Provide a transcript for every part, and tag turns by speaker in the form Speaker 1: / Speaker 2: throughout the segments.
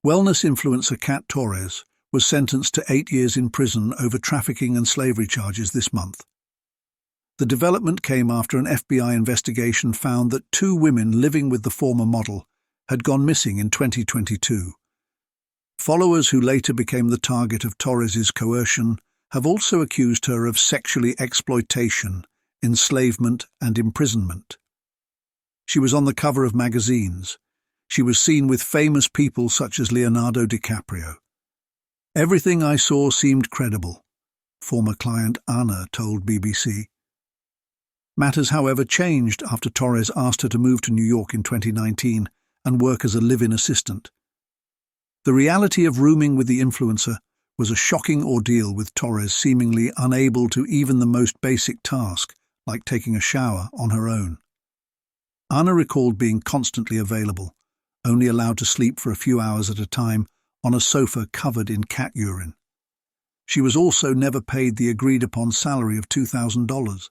Speaker 1: Wellness influencer Kat Torres was sentenced to 8 years in prison over trafficking and slavery charges this month. The development came after an FBI investigation found that 2 women living with the former model had gone missing in 2022. Followers who later became the target of Torres's coercion have also accused her of sexually exploitation, enslavement, and imprisonment. She was on the cover of magazines. She was seen with famous people such as Leonardo DiCaprio. "Everything I saw seemed credible," former client Anna told BBC. Matters, however, changed after Torres asked her to move to New York in 2019 and work as a live-in assistant. The reality of rooming with the influencer was a shocking ordeal, with Torres seemingly unable to even the most basic task, like taking a shower, on her own. Anna recalled being constantly available, only allowed to sleep for a few hours at a time on a sofa covered in cat urine. She was also never paid the agreed-upon salary of $2,000.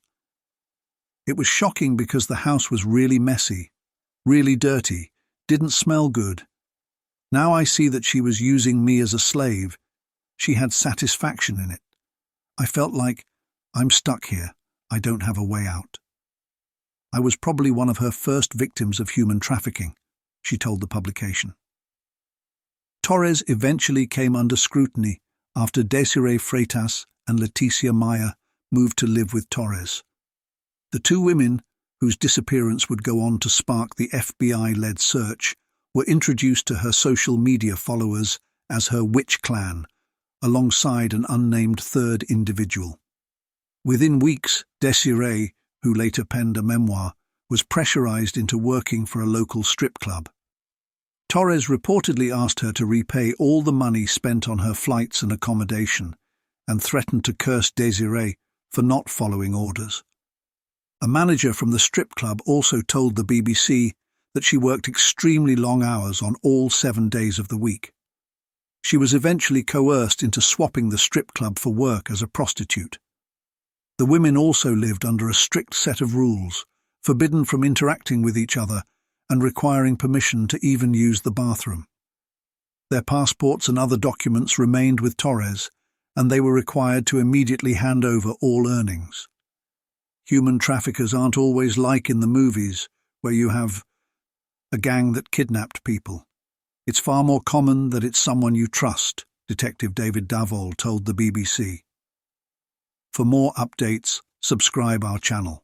Speaker 1: It was shocking because the house was really messy, really dirty, didn't smell good. Now I see that she was using me as a slave. She had satisfaction in it. I felt like, I'm stuck here. I don't have a way out. I was probably one of her first victims of human trafficking, she told the publication. Torres eventually came under scrutiny after Desiree Freitas and Leticia Maya moved to live with Torres. The 2 women, whose disappearance would go on to spark the FBI-led search, were introduced to her social media followers as her witch clan, alongside an unnamed third individual. Within weeks, Desiree, who later penned a memoir, was pressurized into working for a local strip club. Torres reportedly asked her to repay all the money spent on her flights and accommodation, and threatened to curse Desiree for not following orders. A manager from the strip club also told the BBC that she worked extremely long hours on all 7 days of the week. She was eventually coerced into swapping the strip club for work as a prostitute. The women also lived under a strict set of rules, forbidden from interacting with each other and requiring permission to even use the bathroom. Their passports and other documents remained with Torres, and they were required to immediately hand over all earnings. Human traffickers aren't always like in the movies, where you have a gang that kidnapped people. It's far more common that it's someone you trust, Detective David Davol told the BBC. For more updates, subscribe our channel.